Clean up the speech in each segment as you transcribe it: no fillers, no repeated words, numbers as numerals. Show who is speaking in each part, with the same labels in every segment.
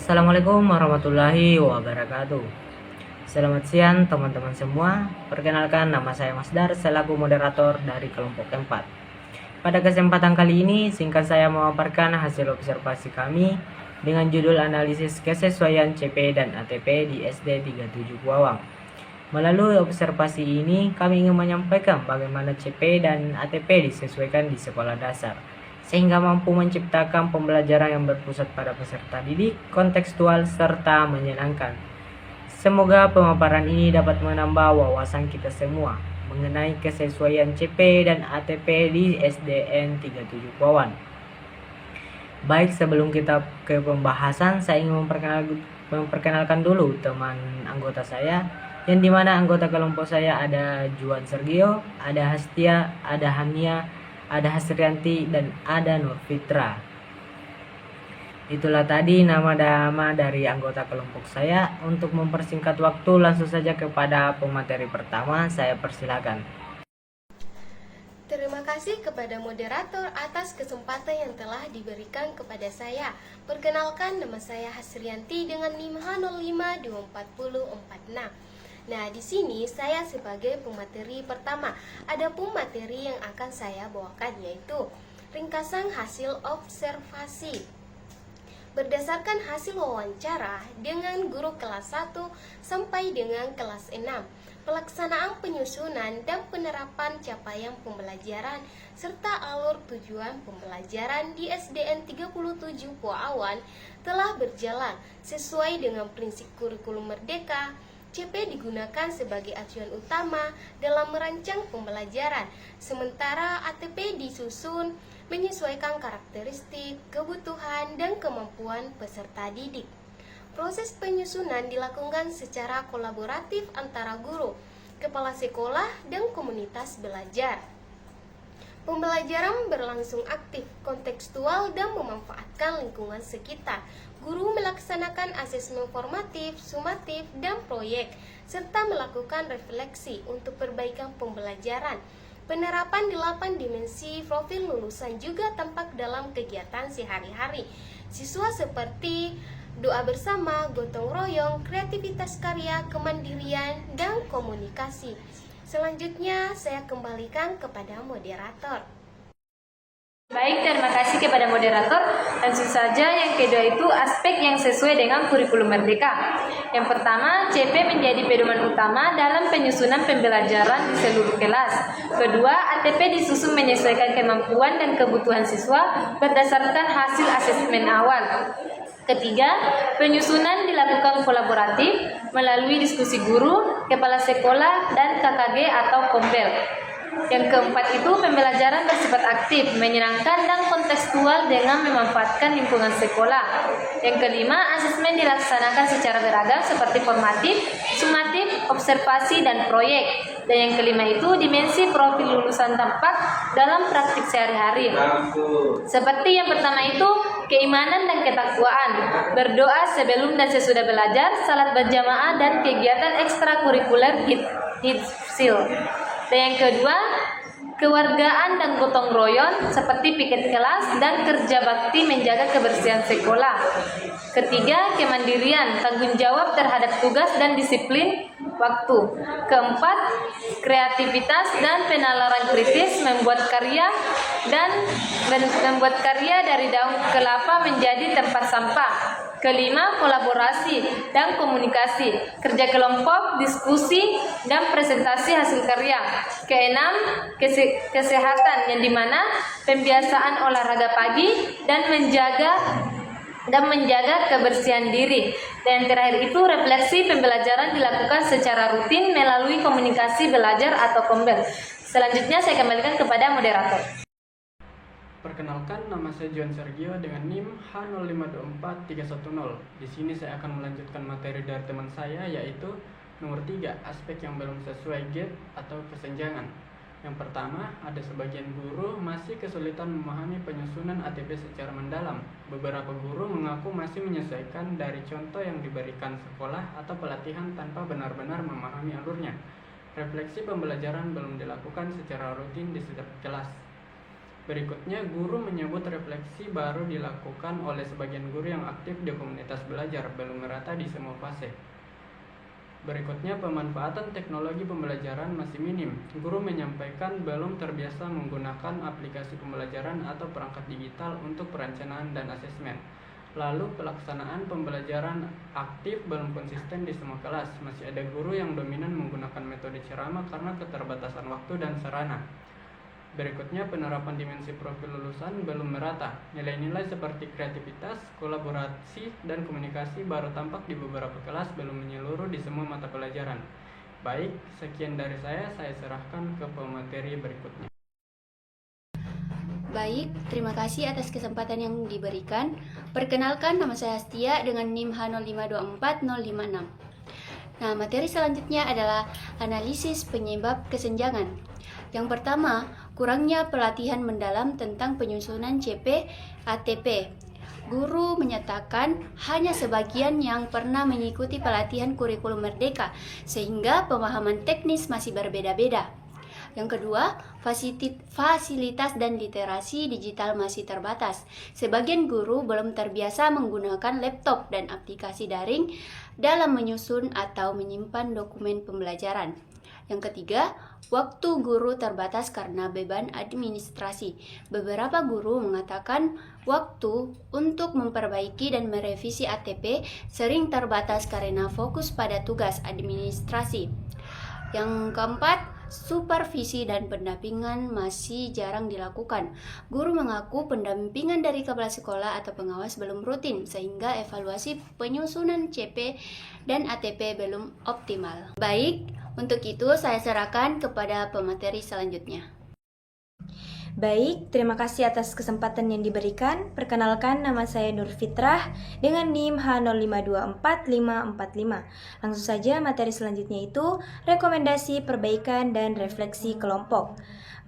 Speaker 1: Assalamualaikum warahmatullahi wabarakatuh. Selamat siang teman-teman semua. Perkenalkan, nama saya Mas Dar selaku moderator dari kelompok 4. Pada kesempatan kali ini singkat saya memaparkan hasil observasi kami dengan judul analisis kesesuaian CP dan ATP di SD 37 Kuawang. Melalui observasi ini kami ingin menyampaikan bagaimana CP dan ATP disesuaikan di sekolah dasar, sehingga mampu menciptakan pembelajaran yang berpusat pada peserta didik, kontekstual, serta menyenangkan. Semoga pemaparan ini dapat menambah wawasan kita semua mengenai kesesuaian CP dan ATP di SDN 37 Kuawang. Baik, sebelum kita ke pembahasan, saya ingin memperkenalkan dulu teman anggota saya, yang dimana anggota kelompok saya ada Juan Sergio, ada Hastia, ada Hania, ada Hasrianti, dan ada Nurfitra. Itulah tadi nama-nama dari anggota kelompok saya. Untuk mempersingkat waktu, langsung saja kepada pemateri pertama, saya persilakan.
Speaker 2: Terima kasih kepada moderator atas kesempatan yang telah diberikan kepada saya. Perkenalkan, nama saya Hasrianti dengan NIM H05240446. Nah, di sini saya sebagai pemateri pertama. Adapun materi yang akan saya bawakan yaitu ringkasan hasil observasi. Berdasarkan hasil wawancara dengan guru kelas 1 sampai dengan kelas 6, pelaksanaan penyusunan dan penerapan capaian pembelajaran serta alur tujuan pembelajaran di SDN 37 Kuawang telah berjalan sesuai dengan prinsip kurikulum merdeka. CP digunakan sebagai acuan utama dalam merancang pembelajaran, sementara ATP disusun menyesuaikan karakteristik, kebutuhan, dan kemampuan peserta didik. Proses penyusunan dilakukan secara kolaboratif antara guru, kepala sekolah, dan komunitas belajar. Pembelajaran berlangsung aktif, kontekstual, dan memanfaatkan lingkungan sekitar. Guru melaksanakan asesmen formatif, sumatif, dan proyek, serta melakukan refleksi untuk perbaikan pembelajaran. Penerapan 8 dimensi profil lulusan juga tampak dalam kegiatan sehari-hari. Siswa seperti doa bersama, gotong royong, kreativitas karya, kemandirian, dan komunikasi. Selanjutnya saya kembalikan kepada moderator.
Speaker 3: Baik, terima kasih kepada moderator. Langsung saja, yang kedua itu aspek yang sesuai dengan kurikulum merdeka. Yang pertama, CP menjadi pedoman utama dalam penyusunan pembelajaran di seluruh kelas. Kedua, ATP disusun menyesuaikan kemampuan dan kebutuhan siswa berdasarkan hasil asesmen awal. Ketiga, penyusunan dilakukan kolaboratif melalui diskusi guru, kepala sekolah, dan KKG atau Kombel. Yang keempat itu pembelajaran bersifat aktif, menyenangkan, dan kontekstual dengan memanfaatkan lingkungan sekolah. Yang kelima, asesmen dilaksanakan secara beragam seperti formatif, sumatif, observasi, dan proyek. Dan yang kelima itu dimensi profil lulusan tampak dalam praktik sehari-hari. Seperti yang pertama itu keimanan dan ketakwaan, berdoa sebelum dan sesudah belajar, salat berjamaah, dan kegiatan ekstrakurikuler hifzil. Dan yang kedua, kewargaan dan gotong royong seperti piket kelas dan kerja bakti menjaga kebersihan sekolah. Ketiga, kemandirian, tanggung jawab terhadap tugas dan disiplin waktu. Keempat, kreativitas dan penalaran kritis membuat karya dari daun kelapa menjadi tempat sampah. Kelima, kolaborasi dan komunikasi, kerja kelompok, diskusi, dan presentasi hasil karya. Keenam, kesehatan, yang dimana pembiasaan olahraga pagi dan menjaga kebersihan diri. Dan terakhir itu refleksi pembelajaran dilakukan secara rutin melalui komunikasi belajar atau Kombel. Selanjutnya saya kembalikan kepada moderator.
Speaker 4: Perkenalkan, nama saya Juan Sergio dengan NIM H05243110. Di sini saya akan melanjutkan materi dari teman saya, yaitu nomor 3, aspek yang belum sesuai gap atau kesenjangan. Yang pertama, ada sebagian guru masih kesulitan memahami penyusunan ATP secara mendalam. Beberapa guru mengaku masih menyesuaikan dari contoh yang diberikan sekolah atau pelatihan tanpa benar-benar memahami alurnya. Refleksi pembelajaran belum dilakukan secara rutin di setiap kelas. Berikutnya, guru menyebut refleksi baru dilakukan oleh sebagian guru yang aktif di komunitas belajar, belum merata di semua fase. Berikutnya, pemanfaatan teknologi pembelajaran masih minim. Guru menyampaikan belum terbiasa menggunakan aplikasi pembelajaran atau perangkat digital untuk perencanaan dan asesmen. Lalu, pelaksanaan pembelajaran aktif belum konsisten di semua kelas. Masih ada guru yang dominan menggunakan metode ceramah karena keterbatasan waktu dan sarana. Berikutnya, penerapan dimensi profil lulusan belum merata. Nilai-nilai seperti kreativitas, kolaborasi, dan komunikasi baru tampak di beberapa kelas, belum menyeluruh di semua mata pelajaran. Baik, sekian dari saya serahkan ke pemateri berikutnya.
Speaker 5: Baik, terima kasih atas kesempatan yang diberikan. Perkenalkan, nama saya Astia dengan NIM H0524056. Nah, materi selanjutnya adalah analisis penyebab kesenjangan. Yang pertama, kurangnya pelatihan mendalam tentang penyusunan CP ATP. Guru menyatakan hanya sebagian yang pernah mengikuti pelatihan kurikulum merdeka, sehingga pemahaman teknis masih berbeda-beda. Yang kedua, fasilitas dan literasi digital masih terbatas. Sebagian guru belum terbiasa menggunakan laptop dan aplikasi daring dalam menyusun atau menyimpan dokumen pembelajaran. Yang ketiga, waktu guru terbatas karena beban administrasi. Beberapa guru mengatakan waktu untuk memperbaiki dan merevisi ATP sering terbatas karena fokus pada tugas administrasi. Yang keempat, supervisi dan pendampingan masih jarang dilakukan. Guru mengaku pendampingan dari kepala sekolah atau pengawas belum rutin, sehingga evaluasi penyusunan CP dan ATP belum optimal. Baik, untuk itu saya serahkan kepada pemateri selanjutnya.
Speaker 6: Baik, terima kasih atas kesempatan yang diberikan. Perkenalkan, nama saya Nur Fitrah dengan NIM H0524545. Langsung saja materi selanjutnya itu rekomendasi perbaikan dan refleksi kelompok.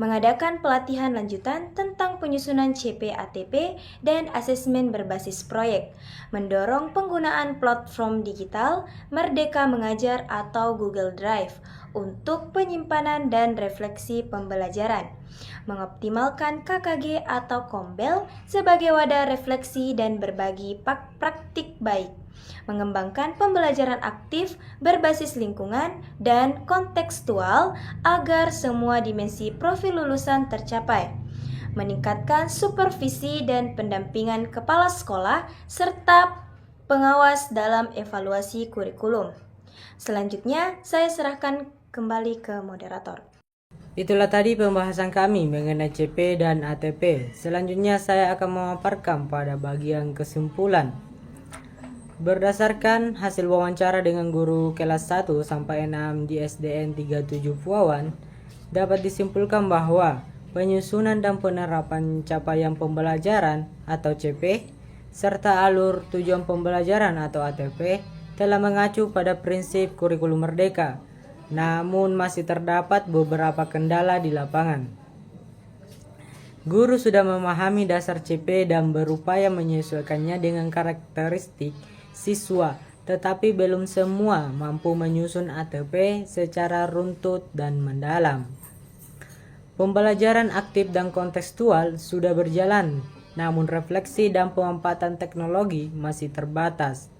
Speaker 6: Mengadakan pelatihan lanjutan tentang penyusunan CP ATP dan asesmen berbasis proyek. Mendorong penggunaan platform digital Merdeka Mengajar atau Google Drive untuk penyimpanan dan refleksi pembelajaran. Mengoptimalkan KKG atau Kombel sebagai wadah refleksi dan berbagi praktik baik. Mengembangkan pembelajaran aktif berbasis lingkungan dan kontekstual agar semua dimensi profil lulusan tercapai. Meningkatkan supervisi dan pendampingan kepala sekolah serta pengawas dalam evaluasi kurikulum. Selanjutnya, saya serahkan kembali ke moderator.
Speaker 1: Itulah tadi pembahasan kami mengenai CP dan ATP. Selanjutnya saya akan memaparkan pada bagian kesimpulan. Berdasarkan hasil wawancara dengan guru kelas 1 sampai 6 di SDN 37 Puawan, dapat disimpulkan bahwa penyusunan dan penerapan capaian pembelajaran atau CP serta alur tujuan pembelajaran atau ATP telah mengacu pada prinsip kurikulum merdeka. Namun masih terdapat beberapa kendala di lapangan. Guru sudah memahami dasar CP dan berupaya menyesuaikannya dengan karakteristik siswa, tetapi belum semua mampu menyusun ATP secara runtut dan mendalam. Pembelajaran aktif dan kontekstual sudah berjalan, namun refleksi dan pemanfaatan teknologi masih terbatas.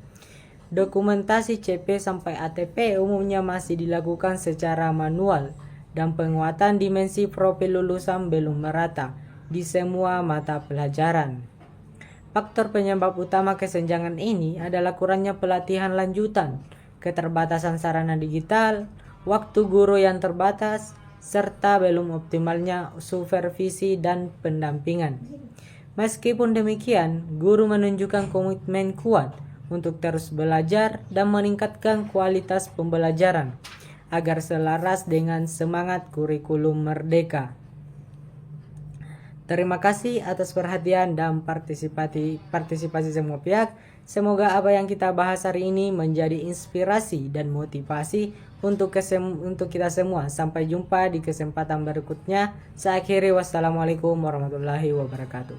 Speaker 1: Dokumentasi CP sampai ATP umumnya masih dilakukan secara manual dan penguatan dimensi profil lulusan belum merata di semua mata pelajaran. Faktor penyebab utama kesenjangan ini adalah kurangnya pelatihan lanjutan, keterbatasan sarana digital, waktu guru yang terbatas, serta belum optimalnya supervisi dan pendampingan. Meskipun demikian, guru menunjukkan komitmen kuat untuk terus belajar dan meningkatkan kualitas pembelajaran agar selaras dengan semangat kurikulum merdeka. Terima kasih atas perhatian dan partisipasi semua pihak. Semoga apa yang kita bahas hari ini menjadi inspirasi dan motivasi untuk kita semua. Sampai jumpa di kesempatan berikutnya. Saya akhiri, wassalamualaikum warahmatullahi wabarakatuh.